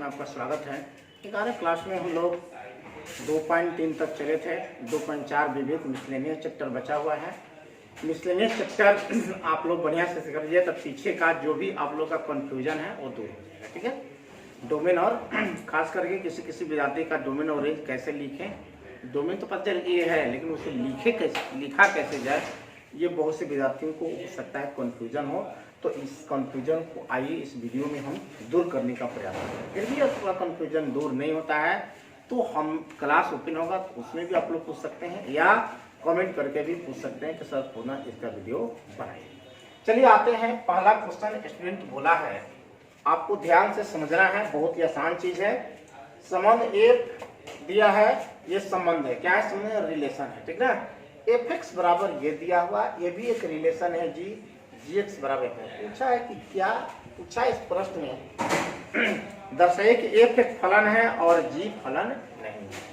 आपका स्वागत है। 11 क्लास में हम लोग 2.3 तक चले थे। 2.4 विविध मिसलेनियस चैप्टर बचा हुआ है। मिसलेनियस चैप्टर आप लोग बढ़िया से सीख लीजिए, तब पीछे का जो भी आप लोग का कंफ्यूजन है वो दूर हो जाएगा। ठीक है। डोमेन और खास करके किसी किसी विद्यार्थी का डोमेन और रेंज कैसे लिखें, डोमेन तो पता ये है लेकिन उसे लिखा कैसे जाए, ये बहुत से विद्यार्थियों को हो सकता है कंफ्यूजन हो। तो इस कंफ्यूजन को आइए इस वीडियो में हम दूर करने का प्रयास करें। फिर भी आपका कंफ्यूजन दूर नहीं होता है तो हम क्लास ओपन होगा तो उसमें भी आप लोग पूछ सकते हैं या कमेंट करके भी पूछ सकते हैं कि सर पुनः इसका वीडियो बनाइए। चलिए आते हैं। पहला क्वेश्चन स्टूडेंट बोला है, आपको ध्यान से समझना है, बहुत ही आसान चीज है। संबंध एक दिया है, ये संबंध है, क्या है संबंध, रिलेशन है, ठीक ना। एफ एक्स बराबर ये दिया हुआ, ये भी एक रिलेशन है जी एक्स बराबर है। पूछा है कि क्या पूछा इस प्रश्न में दर्शाइए कि एफ एक फलन है और जी फलन नहीं है।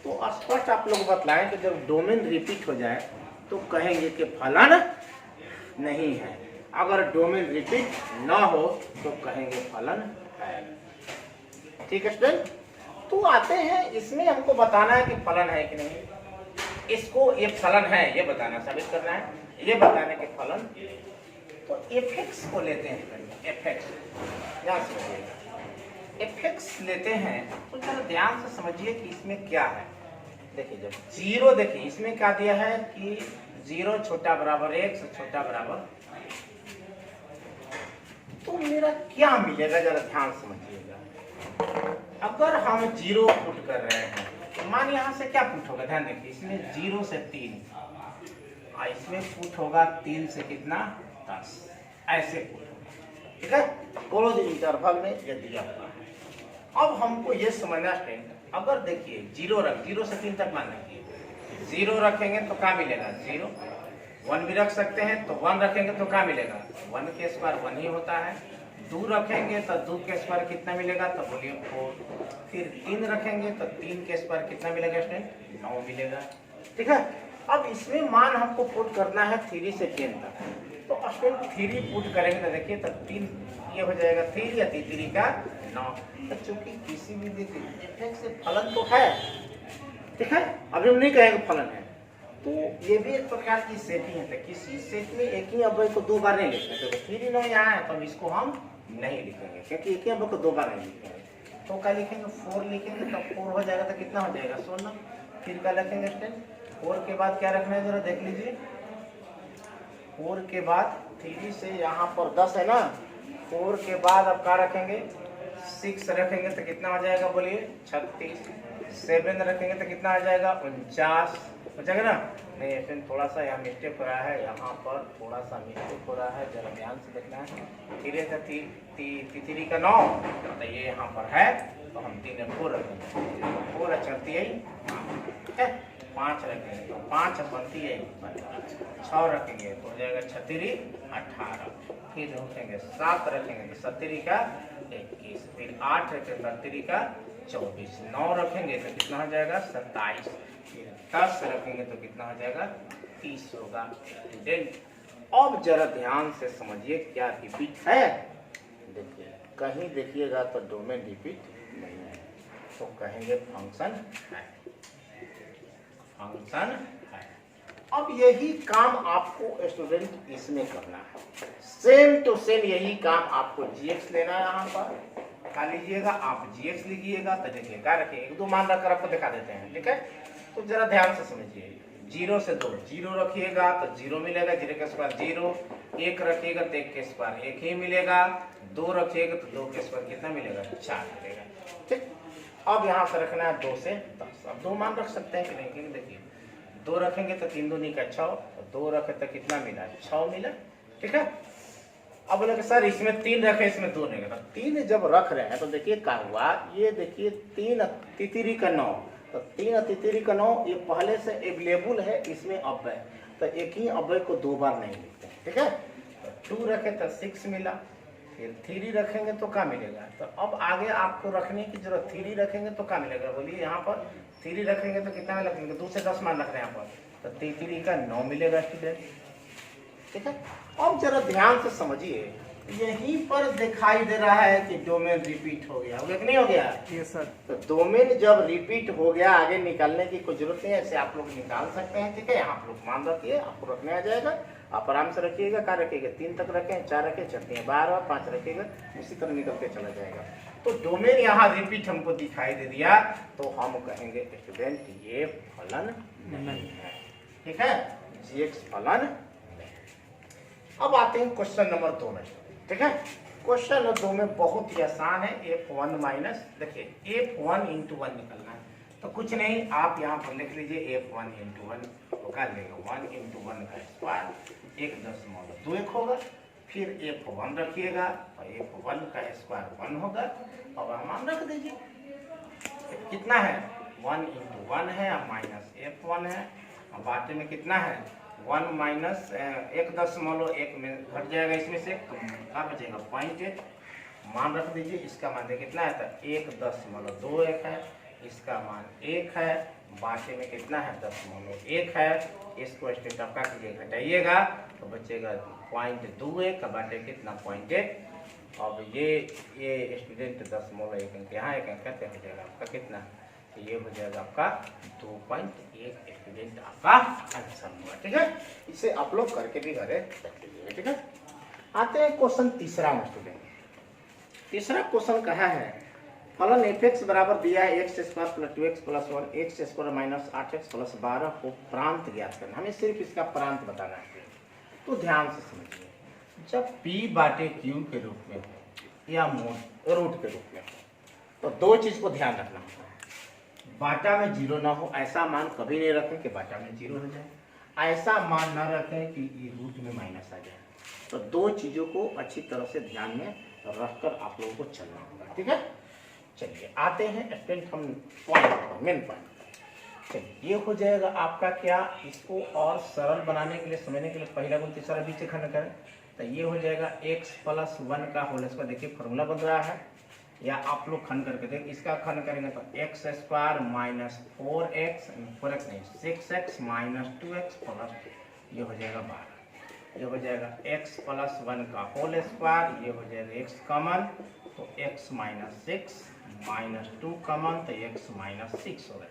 तो स्पष्ट आप लोग बतलाएं कि जब डोमेन रिपीट हो जाए तो कहेंगे कि फलन नहीं है, अगर डोमेन रिपीट ना हो तो कहेंगे फलन है। ठीक है स्टूडेंट। तो आते हैं, इसमें हमको बताना है कि फलन है कि नहीं। इसको ये फलन है ये बताना, साबित करना है, ये बताने के फलन। तो एफ एक्स को लेते हैं, एफ एक्स ध्यान से समझिएगा। एफ एक्स लेते हैं तो जरा ध्यान से समझिए कि इसमें क्या है। देखिए जब जीरो, देखिए इसमें क्या दिया है कि 0 छोटा बराबर 1 से छोटा बराबर, तो मेरा क्या मिलेगा जरा ध्यान समझिएगा। अगर हम 0 पुट कर रहे हैं तो मान यहाँ से क्या पुट होगा, ध्यान देखिए, इसमें 0 से 3 और इसमें पुट होगा 3 से कितना 10, ऐसे पुट होगा। ठीक है, क्लोज इंटरवल में ये दिया हुआ है। अब हमको ये समझना है, अगर देखिए 0 से 3 तक मान लीजिए, 0 रखेंगे तो क्या मिलेगा 0, 1 भी रख सकते हैं तो 1 रखेंगे तो क्या मिलेगा 1 के स्क्वायर 1 ही होता है। 2 रखेंगे तो 2 के स्क्वायर कितना मिलेगा, तो बोलिए 4। फिर 3 रखेंगे तो 3 के स्क्वायर कितना मिलेगा स्टूडेंट, 9 मिलेगा। ठीक है। अब इसमें मान हमको पुट करना है 3 से 10 तक, तो स्टूडेंट 3 पुट करेंगे तो देखिए तो 3 ये हो जाएगा 3 या 3 का 9। तो चूंकि किसी भी देखिए से फलन तो है, ठीक है, अभी हम नहीं कहेंगे फलन है, तो ये भी एक प्रकार की सेट ही है। तो किसी सेट में एक ही अवयव को 2 बार नहीं लिखते, तो 3 9 यहाँ है तो इसको हम नहीं लिखेंगे क्योंकि एक ही अवयव को 2 बार नहीं लिखेंगे। तो क्या लिखेंगे 4 लिखेंगे, तो 4 हो जाएगा तो कितना हो जाएगा 16। फिर क्या लिखेंगे स्टूडेंट, 4 के बाद क्या रखना है जरा देख लीजिए। 4 के बाद 3 से यहाँ पर 10 है ना, 4 के बाद अब क्या रखेंगे 6 रखेंगे तो कितना हो जाएगा बोलिए 36। 7 रखेंगे तो कितना आ जाएगा 49 हो जाएगा ना। नहीं ऐसे थोड़ा सा यहाँ मिस्टेक हो रहा है, यहाँ पर थोड़ा सा मिस्टेक हो रहा है, जरा ध्यान से देखना है। 3 का 9 तो ये यहाँ पर है तो हम 3 4 रखेंगे, 4 चलती है, ठीक है। 5 रखेंगे तो 5 बनती है, 6 रखेंगे तो हो जाएगा 36 18। फिर रखेंगे 7 रखेंगे तो 37 का 21। फिर 8 रखेंगे 37 का 24। 9 रखेंगे तो कितना हो जाएगा 27। फिर 10 रखेंगे तो कितना हो जाएगा 30 होगा। अब जरा ध्यान से समझिए क्या रिपीट है। देखिए कहीं देखिएगा तो डोमेन रिपीट नहीं है तो कहेंगे फंक्शन है, फंक्शन है। अब यही काम आपको स्टूडेंट इसमें करना है, सेम टू सेम यही काम आपको gx लेना है। यहाँ पर क्या लीजिएगा आप gx लिखिएगा तो देखिए क्या रखिए, 1 2 मान रखकर आपको दिखा देते हैं, ठीक है। तो जरा ध्यान से समझिए, 0 से 2 0 रखिएगा तो 0 मिलेगा, 0 के स्क्वायर 0। 1 रखिएगा तो 1 के स्क्वायर 1 ही मिलेगा। 2 रखिएगा तो 2 के स्क्वायर कितना मिलेगा 4 मिलेगा, ठीक। अब यहाँ से रखना है 2 से 10। अब 2 मान रख सकते हैं कि नहीं, क्योंकि देखिए 2 रखेंगे तो 3 दूनी का 6, 2 रखे तो कितना मिला 6 मिला, ठीक है। अब बोले सर इसमें 3 रखे इसमें 2 नहीं, 3 जब रख रहे हैं तो देखिए क्या हुआ, ये देखिए 3 तितरी का 9, तो 3 तितरी का 9 ये पहले से अवेलेबल है, इसमें अव्यय, तो एक ही अव्यय को 2 बार नहीं लिखते, ठीक है। तो 2 रखे तो 6 मिला, फिर 3 रखेंगे तो क्या मिलेगा। तो अब आगे आपको रखने की जरूरत, 3 रखेंगे तो क्या मिलेगा बोलिए, यहाँ पर 3 रखेंगे तो कितना रखेंगे 2 से 10 मान रख रहे हैं यहाँ पर, तो 3 का 9 मिलेगा स्टूडेंट, ठीक है। अब जरा ध्यान से समझिए, यहीं पर दिखाई दे रहा है कि डोमेन रिपीट हो गया कि नहीं हो गया? Yes sir. तो डोमेन जब रिपीट हो गया आगे निकालने की कोई जरूरत नहीं है, ऐसे आप लोग निकाल सकते हैं। ठीक है, आप लोग मान रखिए, आपको रखने आ जाएगा, आप आराम से रखिएगा। कहाँ रखिएगा? 3 तक रखें, 4 रखें, चलते हैं 12 और 5 रखिएगा, इसी तरह निकल के चला जाएगा। तो डोमेन यहाँ रिपीट हमको दिखाई दे दिया, तो हम कहेंगे स्टूडेंट ये फलन नहीं है। ठीक है, GX फलन नहीं। अब आते हैं क्वेश्चन नंबर 2 में। ठीक है, क्वेश्चन नंबर 2 में बहुत ही आसान है। F1 माइनस, देखिए F1 इंटू 1 निकलना है, तो कुछ नहीं, आप यहाँ पर लिख लीजिए F1 इंटू 1 कर लेगा 1 इंटू 1 का स्क्वायर 1.21 होगा। फिर F1 रखिएगा और F1 का स्क्वायर 1 होगा। अब मान रख दीजिए कितना है, 1 इंटू 1 है और माइनस F1 है, और बाटे में कितना है 1 माइनस 1.1 में घट जाएगा, इसमें से क्या बचेगा 0.8। मान रख दीजिए, इसका मान देखिए कितना है, 1.21 है, इसका मान 1 है, बाटे में कितना है 10.1 है। इसको स्टेट आपका कीजिए, घटाइएगा तो बचेगा 0.21 बाटे कितना 0.8। अब ये स्टूडेंट 10.1 यहाँ 1 कहते हो जाएगा आपका कितना, तो ये हो जाएगा आपका 2.1 स्टूडेंट आपका आंसर हुआ। ठीक है, इसे आप लोग करके भी घरे रख लीजिएगा। ठीक है, आते हैं क्वेश्चन तीसरा में स्टूडेंट। तीसरा क्वेश्चन कहा है, फलन fx बराबर दिया है x square plus 2x plus 1 x square minus 8x plus 12 को प्रांत ज्ञात करना। हमें सिर्फ इसका प्रांत बताना है। तो ध्यान से समझिए, जब p बाटे q के रूप में हो या मोड रूट के रूप में हो, तो दो चीज को ध्यान रखना होता है। बाटा में 0 ना हो, ऐसा मान कभी नहीं रखें कि बाटा में 0 हो जाए, ऐसा मान ना रखें कि ये रूट में माइनस आ जाए। तो दो चीजों को अच्छी तरह से ध्यान में रखकर आप लोगों को चलना होगा। ठीक है, चलिए आते हैं स्टूडेंट हम पॉइंट, मेन पॉइंट। चलिए ये हो जाएगा आपका क्या, इसको और सरल बनाने के लिए, समझने के लिए पहला गुण तीसरा बीच खंड करें, तो ये हो जाएगा x प्लस 1 का होल स्क्वायर। देखिए फॉर्मूला बन रहा है, या आप लोग खंड करके देखिए, इसका खंड करेंगे तो एक्स स्क्वायर माइनस 4x नहीं 6x माइनस 2x प्लस ये हो जाएगा 12। ये हो जाएगा x प्लस 1 का होल स्क्वायर, ये हो जाएगा x कॉमन, तो x माइनस 6 माइनस 2 कॉमन, तो x माइनस 6 होगा।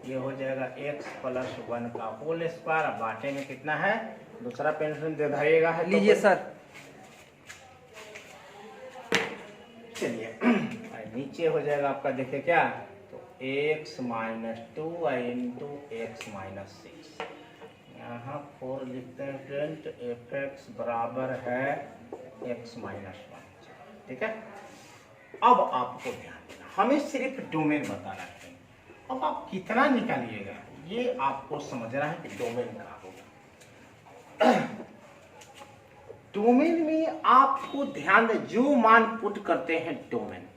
ये हो जाएगा x प्लस 1 का होल स्क्वायर। बाटे में कितना है, दूसरा पेंसिल दे धरिएगा है, लीजिए सर। चलिए नीचे हो जाएगा आपका, देखिए क्या, तो x minus 2 into x minus 6। यहाँ 4 लिखते हैं फ्रेंड, fx बराबर है x माइनस 1। ठीक है, अब आपको ध्यान देना, हमें सिर्फ डोमेन बताना है। अब आप कितना निकालिएगा ये आपको समझना है कि डोमेन क्या होगा। डोमेन में आपको ध्यान दें, जो मान पुट करते हैं डोमेन,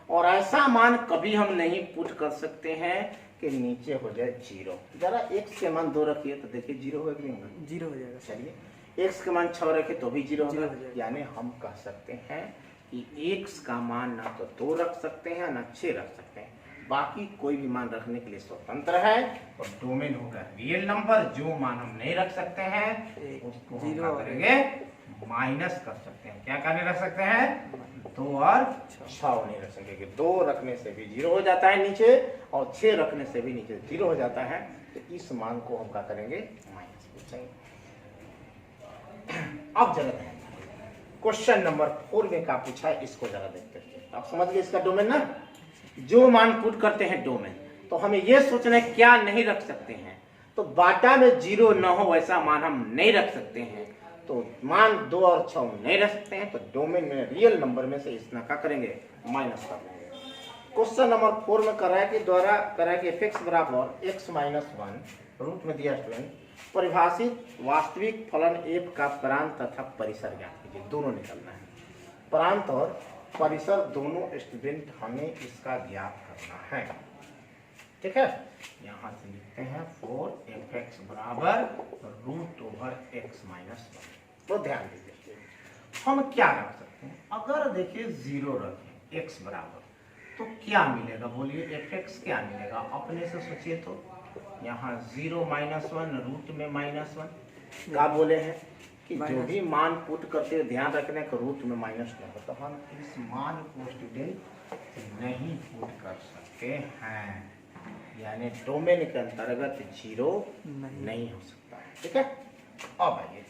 और ऐसा मान कभी हम नहीं पुट कर सकते हैं कि नीचे हो जाए 0। जरा x के मान 2 रखिए तो देखिए 0 होगा कि नहीं होगा, 0 हो जाएगा। चलिए x के मान 6 रखे तो भी 0 होगा। यानी हम कह सकते हैं कि x का मान ना तो 2 रख सकते हैं ना 6 रख सकते हैं, बाकी कोई भी मान रखने के लिए स्वतंत्र है। और डोमेन होगा रियल नंबर, जो मान हम नहीं रख सकते हैं उसको हम क्या करेंगे, माइनस कर सकते हैं। क्या करने रख सकते हैं, 2 और 6 नहीं रख सकते। 2 रखने से भी 0 हो जाता है नीचे, और 6 रखने से भी नीचे 0 हो जाता है। तो इस मान को हम क्या करेंगे, माइनस पूछेंगे। अब जरा क्वेश्चन नंबर 4 में क्या पूछा है, इसको जरा देखते हैं। आप समझ गए इसका डोमेन ना, जो मान पुट करते हैं डोमेन, तो हमें यह सोचना है क्या नहीं रख सकते हैं। तो बाटा में 0 न हो वैसा मान हम नहीं रख सकते हैं, तो मान 2 और 6 नहीं रख सकते हैं। तो डोमेन में रियल नंबर में से इतना क्या करेंगे, माइनस कर देंगे। क्वेश्चन नंबर 4 में कर रहा है कि द्वारा कर रहा है कि fx बराबर x माइनस 1 रूट में दिया स्टूडेंट, परिभाषित वास्तविक फलन f का प्रांत तथा परिसर ज्ञात कीजिए। दोनों निकलना है, प्रांत और परिसर दोनों स्टूडेंट हमें इसका ज्ञात करना है। ठीक है, यहाँ से लिखते हैं 4fx बराबर रूट ओवर x माइनस 1। तो ध्यान दीजिए, हम क्या रख सकते हैं, अगर देखिए 0 रखें x बराबर, तो क्या मिलेगा बोलिए, fx क्या मिलेगा, अपने से सोचिए। तो यहाँ 0 माइनस 1 रूट में माइनस 1 क्या बोले हैं, कि जो भी मान पुट करते हुए ध्यान रखने का रूट में माइनस न हो, तो हम इस मान को स्टूडेंट नहीं पुट कर सकते हैं, यानी डोमेन के अंतर्गत जीरो नहीं हो सकता है। ठीक है, अब आइए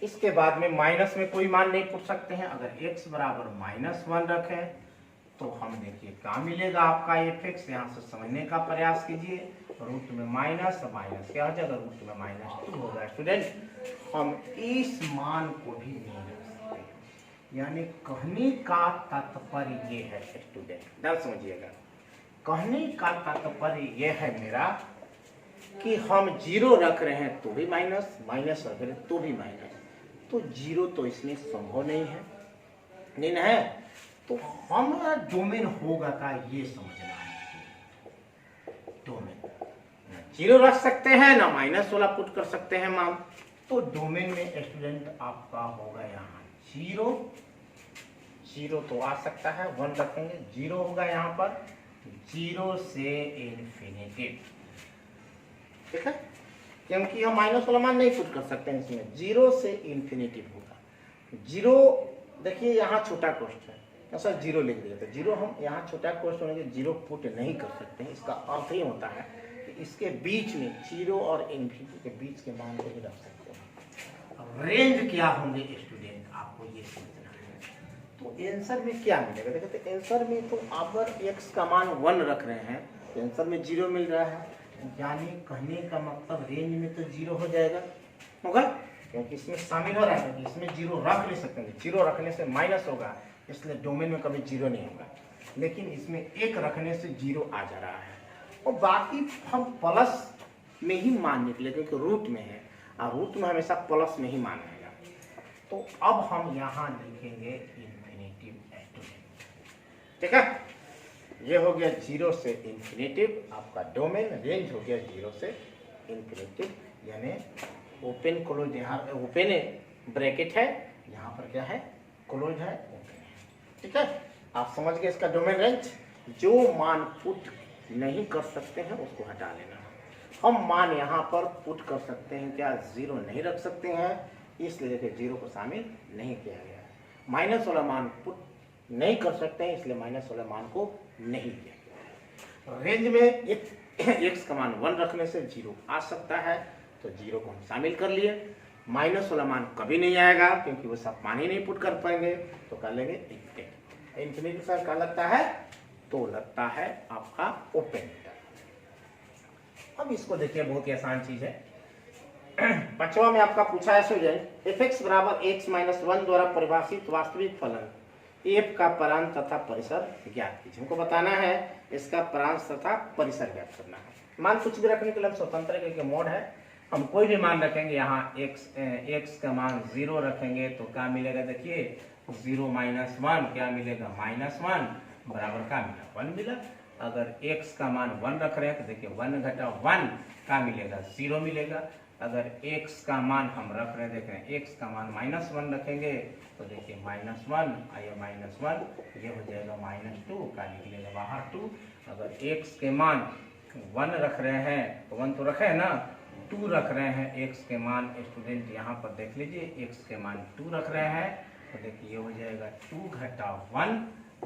इसके बाद में माइनस में कोई मान नहीं पुट सकते हैं। अगर x बराबर -1 रखें तो हम देखिए क्या मिलेगा आपका f(x), यहाँ से समझने का प्रयास कीजिए। रूट में माइनस क्या हो जाएगा, रूट में -2 होगा। स्टूडेंट हम इस मान को भी नहीं रख सकते, यानी कहने का तात्पर्य ये है स्टूडेंट, ध्यान समझिएगा, कहने का तात्पर्य ये है मेरा कि हम जीरो रख रहे हैं तो भी माइनस, माइनस रख रहे हैं तो भी माइनस, तो जीरो तो इसमें संभव नहीं है, नहीं है, तो हमारा डोमेन होगा का ये समझना है। डोमेन जीरो रख सकते हैं ना माइनस वाला पुट कर सकते हैं मान, तो डोमेन में स्टूडेंट आपका होगा यहाँ जीरो, जीरो तो आ सकता है, 1 रखेंगे, जीरो होगा यहाँ पर, जीरो से इन्फिनिटी। ठीक है, क्योंकि हम माइनस वाला मान नहीं पुट कर सकते हैं इसमें, जीरो से इन्फिनिटी होगा। जीरो देखिए यहाँ छोटा कोष्ठ है, ऐसा जीरो लिख दिया, तो जीरो हम यहाँ छोटा कोष्ठ होने के जीरो पुट नहीं कर सकते हैं। इसका अर्थ ही होता है कि इसके बीच में जीरो और इन्फिनिटी के बीच के मान को ही रख सकते हैं। अब रेंज क्या होंगे स्टूडेंट, आपको ये समझना है। तो आंसर में क्या मिलेगा, देखो तो आंसर में तो अगर x का मान 1 रख रहे हैं तो आंसर में जीरो मिल रहा है, यानी कहने का मतलब रेंज में तो जीरो हो जाएगा, होगा, क्योंकि इसमें शामिल हो रहा है कि इसमें जीरो रख नहीं सकते, जीरो रखने से माइनस होगा, इसलिए डोमेन में कभी जीरो नहीं होगा, लेकिन इसमें 1 रखने से जीरो आ जा रहा है, और बाकी हम प्लस में ही मान निकले क्योंकि रूट में है, और रूट में हमेशा प्लस में ही मान आएगा। तो अब हम यहाँ लिखेंगे इन्फिनिटिव स्टूडेंट। ठीक है, ये हो गया जीरो से इन्फिनिटिव आपका डोमेन, रेंज हो गया जीरो से इन्फिनिटिव, यानी ओपन क्लोज, यहाँ ओपन ब्रैकेट है, यहाँ पर क्या है क्लोज है, ओपन है। ठीक है, आप समझ गए इसका डोमेन रेंज। जो मान पुट नहीं कर सकते हैं उसको हटा लेना। हम मान यहाँ पर पुट कर सकते हैं क्या, जीरो नहीं रख सकते हैं, इसलिए देखिए जीरो को शामिल नहीं किया गया। माइनस वाला मान पुट नहीं कर सकते हैं, इसलिए माइनस वाले मान को नहीं किया गया। रेंज में x का मान 1 रखने से जीरो आ सकता है, तो जीरो को हम शामिल कर लिए। माइनस वाला मान कभी नहीं आएगा क्योंकि वो सब मान ही नहीं पुट कर पाएंगे, तो कर लेंगे इन्फिनिटी सर क्या लगता है, तो लगता है आपका ओपन। अब इसको देखिए, बहुत ही आसान चीज है। 5वां में आपका पूछा है स्टूडेंट, f(x) बराबर x - 1 द्वारा परिभाषित वास्तविक फलन f का प्रांत तथा परिसर ज्ञात कीजिए। हमको बताना है इसका प्रांत तथा परिसर ज्ञात करना है। मान कुछ भी रखने के लिए हम स्वतंत्र के मोड है, हम कोई भी मान रखेंगे। यहाँ x का मान 0 रखेंगे तो क्या मिलेगा, देखिए 0 - 1 क्या मिलेगा, -1 बराबर क्या मिला, 1 मिला। अगर x का मान 1 रख रहे हैं तो देखिए 1 घटा 1 क्या मिलेगा, 0 मिलेगा। अगर x का मान हम रख रहे हैं, देखें x का मान -1 रखेंगे तो देखिए -1 आया -1, ये हो जाएगा -2 का निकलेगा बाहर 2। अगर x के मान 1 रख रहे हैं तो 1 तो रखे हैं ना, 2 रख रहे हैं x के मान, स्टूडेंट यहाँ पर देख लीजिए x के मान 2 रख रहे हैं तो देखिए ये हो जाएगा 2 घटा 1,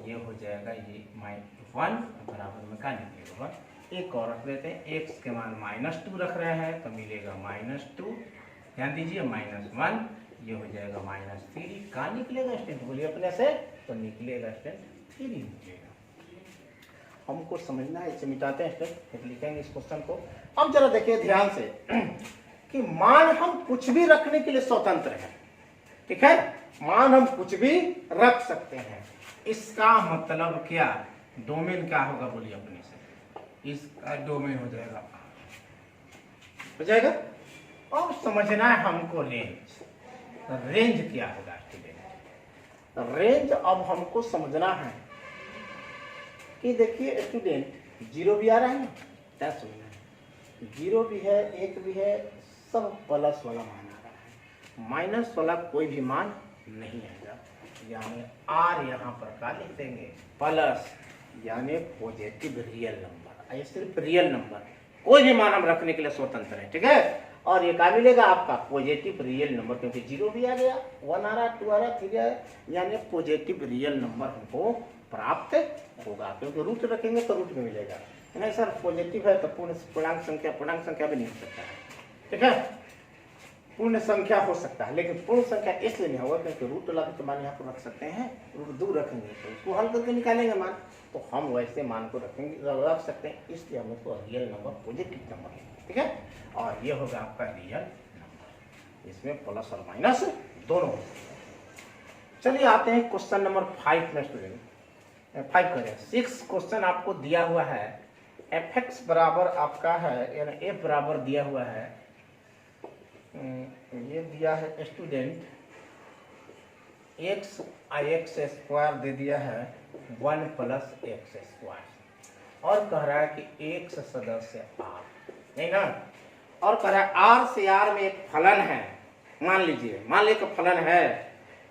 ये हो जाएगा ये -1 बराबर में क्या निकलेगा 1। एक और रख देते हैं, x के मान -2 रख रहे हैं तो मिलेगा -2, ध्यान दीजिए -1, ये हो जाएगा -3 का निकलेगा स्टूडेंट, बोलिए अपने से, तो निकलेगा स्टूडेंट 3 निकलेगा। हमको समझना है, इसे मिटाते हैं स्टूडेंट, फिर लिखेंगे इस क्वेश्चन को। अब जरा देखिए ध्यान से कि मान हम कुछ भी रखने के लिए स्वतंत्र है, ठीक है, मान हम कुछ भी रख सकते हैं। इसका मतलब क्या, डोमेन क्या होगा, बोलिए अपने से, इसका डोमेन हो जाएगा, हो जाएगा। अब समझना है हमको रेंज, रेंज क्या होगा स्टूडेंट, रेंज अब हमको समझना है कि देखिए स्टूडेंट 0 भी आ रहा है ना, क्या समझना है, 0 भी है, 1 भी है, सब प्लस वाला मान आ रहा है, माइनस वाला कोई भी मान नहीं आएगा, यानी r यहाँ पर क्या लिख देंगे, प्लस, यानी पॉजिटिव रियल नंबर। ये सिर्फ रियल नंबर, कोई भी मान हम रखने के लिए स्वतंत्र है, ठीक है। और ये क्या मिलेगा आपका पॉजिटिव रियल नंबर, क्योंकि 0 भी आ गया, 1 आ रहा, 2 आ रहा, 3 आ रहा, यानी पॉजिटिव रियल नंबर हमको प्राप्त होगा, क्योंकि रूट रखेंगे तो रूट में मिलेगा। नहीं सर पॉजिटिव है तो पूर्णांक संख्या भी नहीं हो सकता है, ठीक है, पूर्ण संख्या हो सकता है, लेकिन पूर्ण संख्या इसलिए नहीं होगा क्योंकि रूट लगे तो मान यहाँ पर रख सकते हैं, रूट 2 रखेंगे तो उसको हल करके निकालेंगे मान, तो हम वैसे मान को रखेंगे, रख सकते हैं, इसलिए हम उसको रियल नंबर पॉजिटिव नंबर है, ठीक है। और ये होगा आपका रियल नंबर, इसमें प्लस और माइनस दोनों हो सकते हैं। चलिए आते हैं क्वेश्चन नंबर 5 में स्टूडेंट 5 करें। 6 क्वेश्चन आपको दिया हुआ है, fx बराबर आपका है, यानी f बराबर दिया हुआ है, ये दिया है स्टूडेंट x दे दिया है 1 + x², और कह रहा है कि x सदस्य r, नहीं ना, और कह रहा है r से r में एक फलन है, मान लीजिए कि फलन है,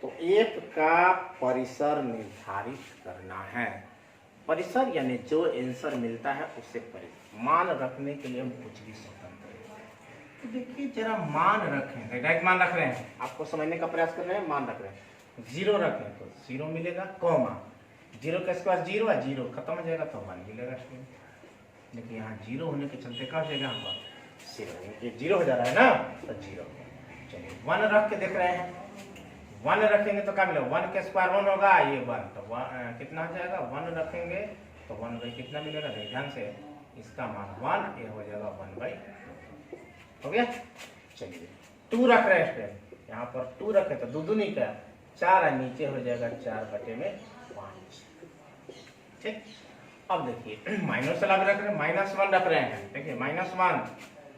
तो f का परिसर निर्धारित करना है। परिसर यानी जो आंसर मिलता है उससे परिसर, मान रखने के लिए हम कुछ भी स्वतंत्र हैं। तो देखिए जरा मान रखें, डायरेक्ट मान रख रहे हैं, आपको समझने का प्रयास कर रहे हैं, मान रख रहे हैं, 0 रखें तो 0 मिलेगा, कॉमा 0 का स्क्वायर 0 है, 0 खत्म हो जाएगा तो 1 मिलेगा। देखिए यहाँ 0 होने के चलते क्या हो जाएगा, यहाँ पर 0, ये 0 हो जा रहा है ना, तो 0। चलिए 1 रख के देख रहे हैं, 1 रखेंगे तो क्या मिलेगा, 1 का स्क्वायर 1 होगा, ये 1 तो कितना हो जाएगा, 1 रखेंगे तो 1 कितना मिलेगा, ध्यान से, इसका मान 1, ये हो जाएगा 1/2 हो गया। चलिए 2 रख रहे हैं, यहाँ पर 2 रखे तो 2 दूनी का 4, नीचे हो जाएगा 4/5, ठीक। अब देखिए माइनस वाला भी रख रहे हैं, -1 रख रहे हैं, देखिए -1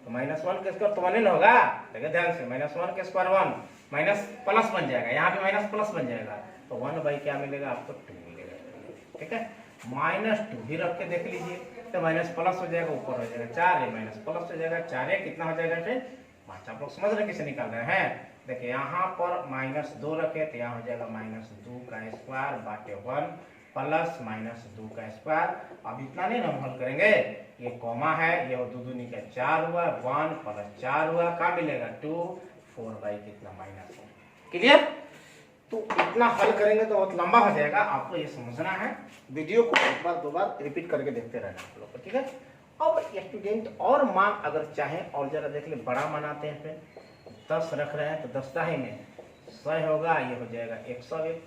तो -1 के स्क्वायर तो 1 ही ना होगा, देखिए ध्यान से, -1 के स्क्वायर 1, माइनस प्लस बन जाएगा, यहाँ पे माइनस प्लस बन जाएगा, तो 1 क्या मिलेगा आपको, 2 मिलेगा, ठीक है। -2 भी रख के देख लीजिए, तो माइनस प्लस हो जाएगा, ऊपर हो जाएगा 4, है माइनस प्लस हो जाएगा, 4 कितना हो जाएगा, 5। आप लोग समझ रहे कैसे निकाल रहे हैं, देखिए यहाँ पर -2 रखे तो यहाँ हो जाएगा -2 का स्क्वायर बाटे 1 प्लस -2 का स्क्वायर। अब इतना नहीं ना हम हल करेंगे, ये कॉमा है, ये 2 दूनी का 4 हुआ, 1 + 4 हुआ, क्या मिलेगा 2, 4 कितना -1, क्लियर। तो इतना हल करेंगे तो बहुत लंबा हो जाएगा, आपको ये समझना है, वीडियो को एक बार 2 बार रिपीट करके देखते रहना आप लोग को, ठीक है। अब स्टूडेंट और मान अगर चाहें और जरा देख ले, बड़ा मान आते हैं, फिर 10 रख रहे हैं तो 10 दाही में 100 होगा, ये हो जाएगा 101,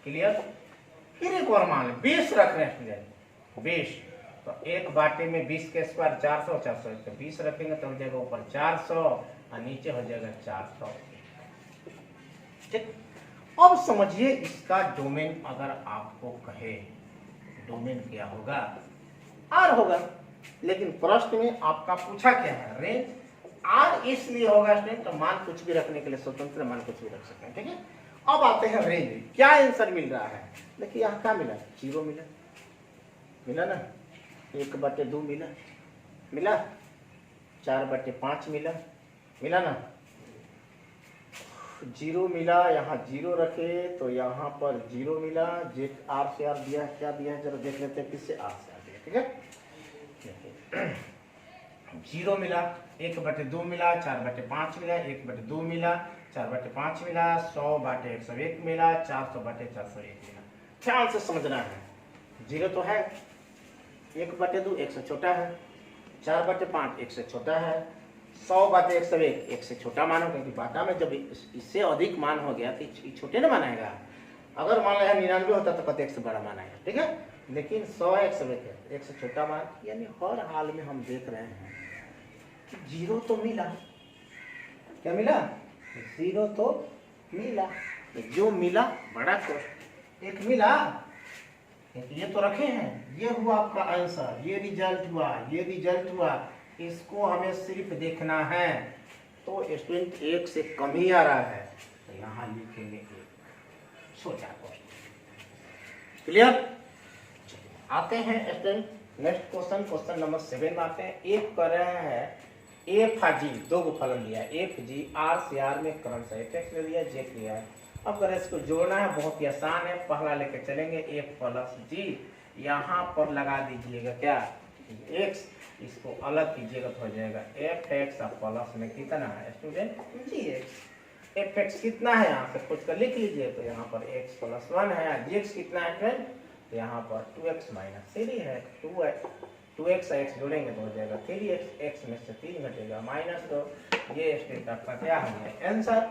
क्लियर। फिर एक और मान 20 रख रहे हैं स्टूडेंट, 20 तो 1 में 20 के स्क्वायर 400, 400 तो 20 रखेंगे तो हो जाएगा ऊपर 400 और नीचे हो जाएगा 400, ठीक। अब समझिए इसका डोमेन, अगर आपको कहे डोमेन क्या होगा, आर होगा, लेकिन प्रश्न में आपका पूछा क्या है, रेंज आर इसलिए होगा स्टूडेंट, तो मान कुछ भी रखने के लिए स्वतंत्र मान कुछ भी रख सकते हैं, ठीक है। अब आते हैं रेंज, क्या आंसर मिल रहा है, देखिए यहाँ क्या मिला, 0 मिला ना, 1/2 मिला, 4/5 मिला ना, 0 मिला, यहाँ 0 रखे तो यहाँ पर 0 मिला, जे आर से आर दिया है, क्या दिया है जरा देख लेते हैं, किससे आर से आर दिया, ठीक है। 0 मिला, 1/2 मिला, 4/5 मिला, 1/2 मिला, 4/5 मिला, 100/101 मिला, 400/401 मिला। ध्यान से समझना है, 0 तो है, 1/2 1 से छोटा है, 4/5 1 से छोटा है, 100/101 1 से छोटा मान हो, क्योंकि बाटा में जब इससे अधिक मान हो गया तो छोटे ना मान आएगा, अगर मान लिया 99 होता तो कहते 1 से बड़ा मान आएगा, ठीक है। लेकिन 100 1 से छोटा मान, यानी हर हाल में हम देख रहे हैं कि 0 तो मिला, क्या मिला, 0 तो मिला, जो मिला बड़ा कोष्ट एक मिला, ये तो रखे हैं, ये हुआ आपका आंसर, ये रिजल्ट हुआ, इसको हमें सिर्फ देखना है, तो स्टूडेंट 1 से कम ही आ रहा है, तो यहाँ लिखेंगे 1, सोचा क्वेश्चन, क्लियर। आते हैं स्टूडेंट नेक्स्ट क्वेश्चन नंबर 7 में आते हैं। एक कर रहे हैं एफ जी, 2 को फलन दिया, एफ जी आर से आर में क्रमशः एफ ले लिया, जे लिया है। अब अगर इसको जोड़ना है बहुत ही आसान है, पहला लेके चलेंगे एफ + जी, यहाँ पर लगा दीजिएगा क्या, एक्स, इसको अलग कीजिएगा तो हो जाएगा एफ एक्स प्लस में कितना है स्टूडेंट जी एक्स। एफ एक्स कितना है यहाँ से कुछ कर लिख लीजिए, तो यहाँ पर एक्स प्लस 1 है, जी एक्स कितना है फ्रेंड, तो यहाँ पर 2x माइनस 3 है, 2x एक्स जोड़ेंगे तो हो जाएगा 3x, एक्स में से 3 घटेगा माइनस 2, ये स्टेट आपका क्या हो गया आंसर।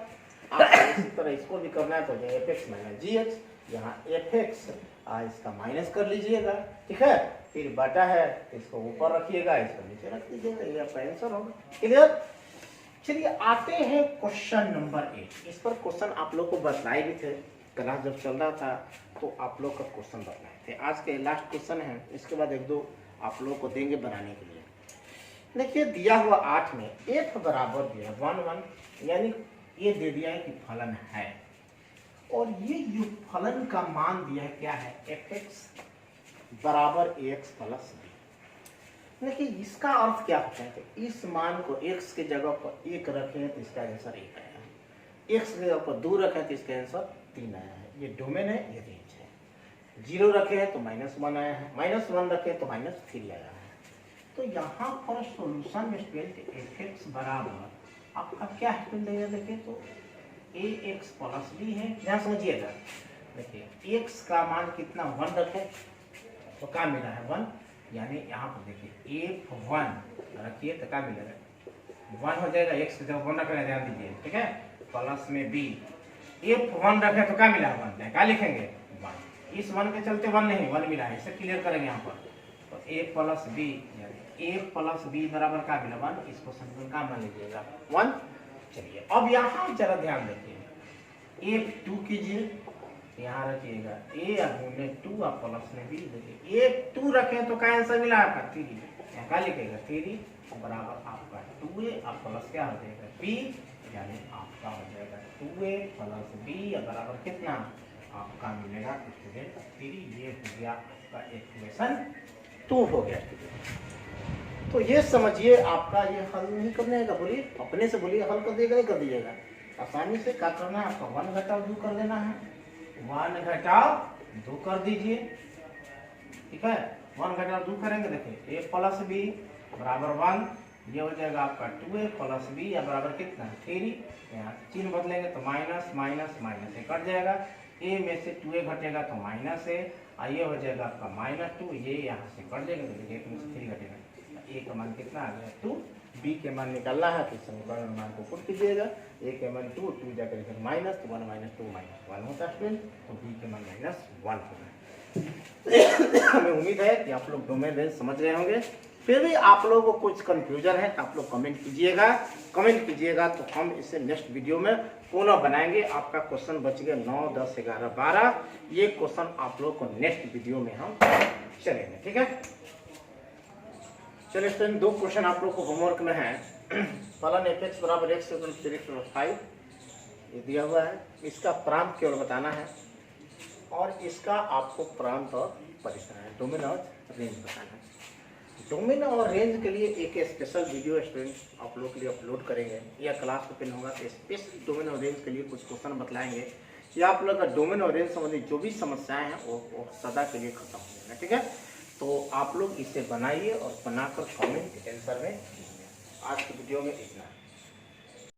आपको इसी तरह इसको भी करना है तो हो जाएगा एफ एक्स माइनस जी एक्स, यहाँ एफ एक्स इसका माइनस कर लीजिएगा, ठीक है, फिर बटा है इसको ऊपर रखिएगा, इसको नीचे रख दीजिएगा, ये आपका आंसर होगा। क्लियर। चलिए आते हैं क्वेश्चन नंबर 8। इस पर क्वेश्चन आप लोग को बताए भी थे, क्लास जब चल रहा था तो आप लोग का क्वेश्चन बताए थे। आज के लास्ट क्वेश्चन है, इसके बाद एक दो आप लोग को देंगे बनाने के लिए। देखिए दिया हुआ 8 में एफ बराबर दिया 1 1, यानी ये दे दिया है कि फलन है, और ये जो फलन का मान दिया है क्या है एफ एक्स बराबर ए एक्स प्लस बी। देखिए इसका अर्थ क्या होता है कि इस मान को x के जगह पर 1 रखें तो इसका आंसर 1 आया है, x के जगह पर 2 रखें तो इसका आंसर 3 आया है। ये डोमेन है, ये रेंज है। 0 रखे तो -1 आया है, -1 रखे तो -3 आया है। तो यहाँ पर सॉल्यूशन में स्टूडेंट एफ एक्स बराबर आपका क्या है देखिए तो ए एक्स प्लस बी है। यहाँ समझिएगा, देखिए x का मान कितना 1 रखे तो क्या मिला है 1, यानी यहाँ पर देखिए f1 रखिए तो क्या मिलेगा 1 हो जाएगा, x की जगह 1 रखना ध्यान दीजिए, ठीक है, प्लस में b f1 रखे तो क्या मिला 1, क्या लिखेंगे 1, इस 1 के चलते 1 नहीं 1 मिला है, इसे क्लियर करेंगे यहाँ पर। तो a प्लस b यानी a प्लस b बराबर क्या मिला 1, इसको संतुलन का मान लीजिएगा 1। चलिए अब यहाँ जरा ध्यान देखिए f2 कीजिए, यहाँ रखिएगा a गुने 2 आप प्लस में b, देखिए a 2 रखें तो क्या आंसर मिला आपका 3, यहाँ क्या लिखेगा 3 बराबर आपका 2a आप प्लस क्या हो जाएगा b, यानी आपका हो जाएगा 2a प्लस b बराबर कितना आपका मिलेगा स्टूडेंट 3। ये हो गया आपका इक्वेशन 2 हो गया। तो ये समझिए आपका ये हल नहीं करने का, बोलिए अपने से बोलिए हल कर देगा नहीं कर दीजिएगा, आसानी से क्या करना है आपका 1 घटाव 2 कर लेना है, 1 घटाव 2 कर दीजिए, ठीक है, 1 घटाव 2 करेंगे देखिए a प्लस बी बराबर 1, ये हो जाएगा आपका 2a प्लस बी या बराबर कितना 3, यहाँ चिन्ह बदलेंगे तो माइनस माइनस माइनस ये कट जाएगा, a में से 2a घटेगा तो माइनस a, ये हो जाएगा आपका -2, ये यहाँ से कट जाएगा तो देखिए 1 में से 3 घटेगा, a का मान कितना आ गया 2, b के मान निकालना है तो समीकरण मान को पुट कीजिएगा, a के मान 2 2 जाकर फिर माइनस, तो 1 - 2 -1 होता है स्टूडेंट, तो b के मान -1 होगा। हमें उम्मीद है कि आप लोग डोमेन रेंज समझ गए होंगे। फिर भी आप लोगों को कुछ कंफ्यूजन है तो आप लोग कमेंट कीजिएगा तो हम इसे नेक्स्ट वीडियो में पुनः बनाएंगे। आपका क्वेश्चन बच गया 9 10 11 12, ये क्वेश्चन आप लोग को नेक्स्ट वीडियो में हम चलेंगे, ठीक है। चलिए स्टूडेंट 2 क्वेश्चन आप लोग को होमवर्क में है। फलन एफ एक्स बराबर x = 5 ये दिया हुआ है, इसका प्रांत केवल बताना है और इसका आपको प्रांत और परिसर है, डोमेन और रेंज बताना है। डोमेन और रेंज के लिए एक स्पेशल वीडियो स्टूडेंट आप लोग के लिए अपलोड करेंगे, या क्लास में पिन होगा तो स्पेशल डोमेन और रेंज के लिए कुछ क्वेश्चन बतलाएंगे, या आप लोग का डोमेन और रेंज संबंधी जो भी समस्याएं हैं वो सदा के लिए खत्म हो जाएगा, ठीक है। तो आप लोग इसे बनाइए और बनाकर कमेंट आंसर में दीजिए। आज की वीडियो में इतना।